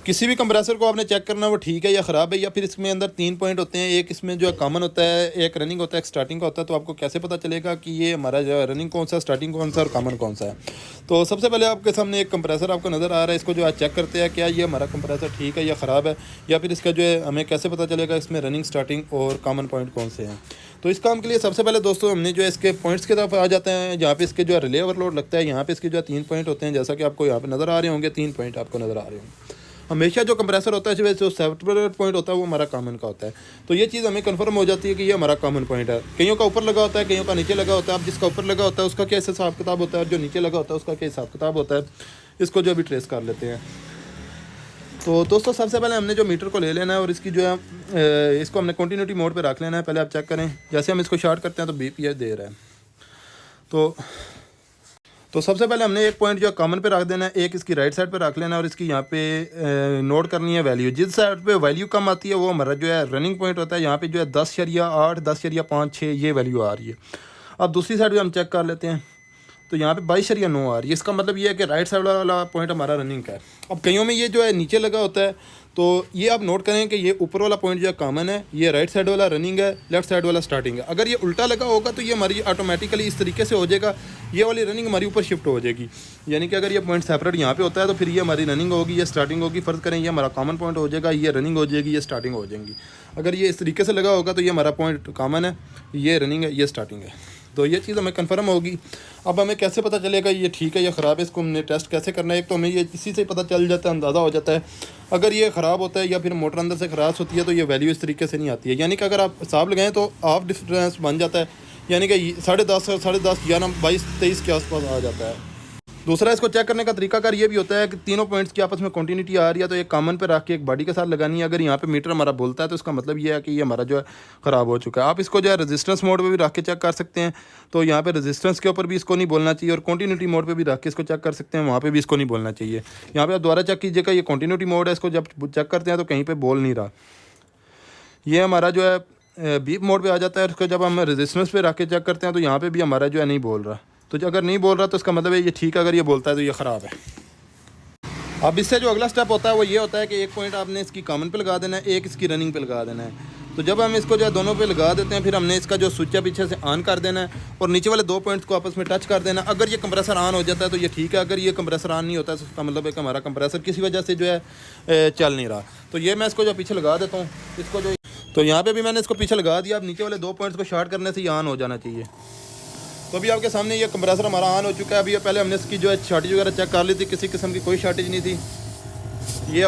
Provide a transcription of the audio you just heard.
किसी भी कंप्रेसर को आपने चेक करना वो ठीक है या ख़राब है, या फिर इसमें अंदर 3 पॉइंट होते हैं, एक इसमें जो है कॉमन होता है, एक रनिंग होता है, एक स्टार्टिंग का होता है। तो आपको कैसे पता चलेगा कि ये हमारा जो है रनिंग कौन सा, स्टार्टिंग कौन सा और कॉमन कौन सा है। तो सबसे पहले आपके सामने एक कंप्रेसर आपको नज़र आ रहा है, इसको जो है चेक करते हैं क्या ये हमारा कंप्रेसर ठीक है या ख़राब है, या फिर इसका जो है हमें कैसे पता चलेगा इसमें रनिंग, स्टार्टिंग और कॉमन पॉइंट कौन से हैं। तो इस काम के लिए सबसे पहले दोस्तों हमने जो है इसके पॉइंट्स की तरफ आ जाते हैं, जहाँ पे इसके जो है रिले ओवरलोड लगता है, यहाँ पे इसके जो है 3 पॉइंट होते हैं, जैसा कि आपको यहाँ पे नज़र आ रहे होंगे, 3 पॉइंट आपको नज़र आ रहे होंगे। हमेशा जो कंप्रेसर होता है जो सेपरेट पॉइंट होता है वो हमारा कॉमन का होता है। तो ये चीज़ हमें कंफर्म हो जाती है कि ये हमारा कॉमन पॉइंट है। कईयों का ऊपर लगा होता है, कईयों का नीचे लगा होता है। अब जिसका ऊपर लगा होता है उसका क्या हिसाब किताब होता है, और जो नीचे लगा होता है उसका क्या हिसाब किताब होता है, इसको जो अभी ट्रेस कर लेते हैं। तो दोस्तों सबसे पहले हमने जो मीटर को ले लेना है और इसकी जो है इसको हमने कंटिन्यूटी मोड पे रख लेना है। पहले आप चेक करें, जैसे हम इसको शॉर्ट करते हैं तो बीप ये दे रहा है। तो सबसे पहले हमने एक पॉइंट जो है कॉमन पे रख देना है, एक इसकी राइट साइड पे रख लेना है और इसकी यहाँ पे नोट करनी है वैल्यू। जिस साइड पे वैल्यू कम आती है वो हमारा जो है रनिंग पॉइंट होता है। यहाँ पे जो है 10.8, 10.56 ये वैल्यू आ रही है। अब दूसरी साइड पे हम चेक कर लेते हैं, तो यहाँ पे 22.9 आ रही है। इसका मतलब ये है कि राइट साइड वाला पॉइंट हमारा रनिंग का है। अब कईयों में ये जो है नीचे लगा होता है, तो ये आप नोट करें कि ये ऊपर वाला पॉइंट जो है कॉमन है, ये राइट साइड वाला रनिंग है, लेफ्ट साइड वाला स्टार्टिंग है। अगर ये उल्टा लगा होगा तो ये हमारी ऑटोमेटिकली इस तरीके से हो जाएगा, ये वाली रनिंग हमारी ऊपर शिफ्ट हो जाएगी। यानी कि अगर ये पॉइंट सेपरेट यहाँ पे होता है तो फिर ये हमारी रनिंग होगी, ये स्टार्टिंग होगी। फ़र्ज़ करें ये हमारा कॉमन पॉइंट हो जाएगा, ये रनिंग हो जाएगी, ये स्टार्टिंग हो जाएंगी। अगर ये इस तरीके से लगा होगा तो ये हमारा पॉइंट कॉमन है, ये रनिंग है, ये स्टार्टिंग है। तो ये चीज़ हमें कंफर्म होगी। अब हमें कैसे पता चलेगा ये ठीक है या ख़राब है, इसको हमने टेस्ट कैसे करना है। एक तो हमें ये इसी से पता चल जाता है, अंदाज़ा हो जाता है। अगर ये ख़राब होता है या फिर मोटर अंदर से ख़राब होती है तो ये वैल्यू इस तरीके से नहीं आती है। यानी कि अगर आप हिसाब लगाएं तो हाफ डिफरेंस बन जाता है, यानी कि 10.5, 10.5, 11, 22, 23 के आसपास आ जाता है। दूसरा इसको चेक करने का तरीकाकार ये भी होता है कि तीनों पॉइंट्स की आपस में कंटिन्यूटी आ रही है तो एक कॉमन पे रख के एक बॉडी के साथ लगानी है। अगर यहाँ पे मीटर हमारा बोलता है तो इसका मतलब ये है कि ये हमारा जो है ख़राब हो चुका है। आप इसको जो है रेजिस्टेंस मोड पे भी रख के चेक कर सकते हैं, तो यहाँ पे रेजिस्टेंस के ऊपर भी इसको नहीं बोलना चाहिए, और कंटिन्यूटी मोड पे भी रख के इसको चेक कर सकते हैं, वहाँ पे भी इसको नहीं बोलना चाहिए। यहाँ पे आप दोबारा चेक कीजिएगा, ये कंटिन्यूटी मोड है, इसको जब चेक करते हैं तो कहीं पर बोल नहीं रहा। ये हमारा जो है बीप मोड पर आ जाता है, उसको जब हम रेजिस्टेंस पे रख के चेक करते हैं तो यहाँ पर भी हमारा जो है नहीं बोल रहा। तो अगर नहीं बोल रहा तो इसका मतलब है ये ठीक है, अगर ये बोलता है तो ये ख़राब है। अब इससे जो अगला स्टेप होता है वो ये होता है कि एक पॉइंट आपने इसकी कॉमन पे लगा देना है, एक इसकी रनिंग पे लगा देना है। तो जब हम इसको जो है दोनों पे लगा देते हैं, फिर हमने इसका जो स्विच है पीछे से ऑन कर देना है और नीचे वाले 2 पॉइंट्स को आपस में टच कर देना। अगर ये कंप्रेसर ऑन हो जाता है तो ये ठीक है, अगर ये कंप्रेसर ऑन नहीं होता है तो इसका मतलब है कि हमारा कंप्रेसर किसी वजह से जो है चल नहीं रहा। तो ये मैं इसको जो पीछे लगा देता हूँ, इसको जो तो यहाँ पर भी मैंने इसको पीछे लगा दिया। अब नीचे वाले 2 पॉइंट्स को शॉर्ट करने से ये ऑन हो जाना चाहिए। तो अभी आपके सामने ये कंप्रेसर हमारा ऑन हो चुका है। अभी पहले हमने इसकी जो है शॉर्टेज वगैरह चेक कर ली थी, किसी किस्म की कोई शॉर्टेज नहीं थी।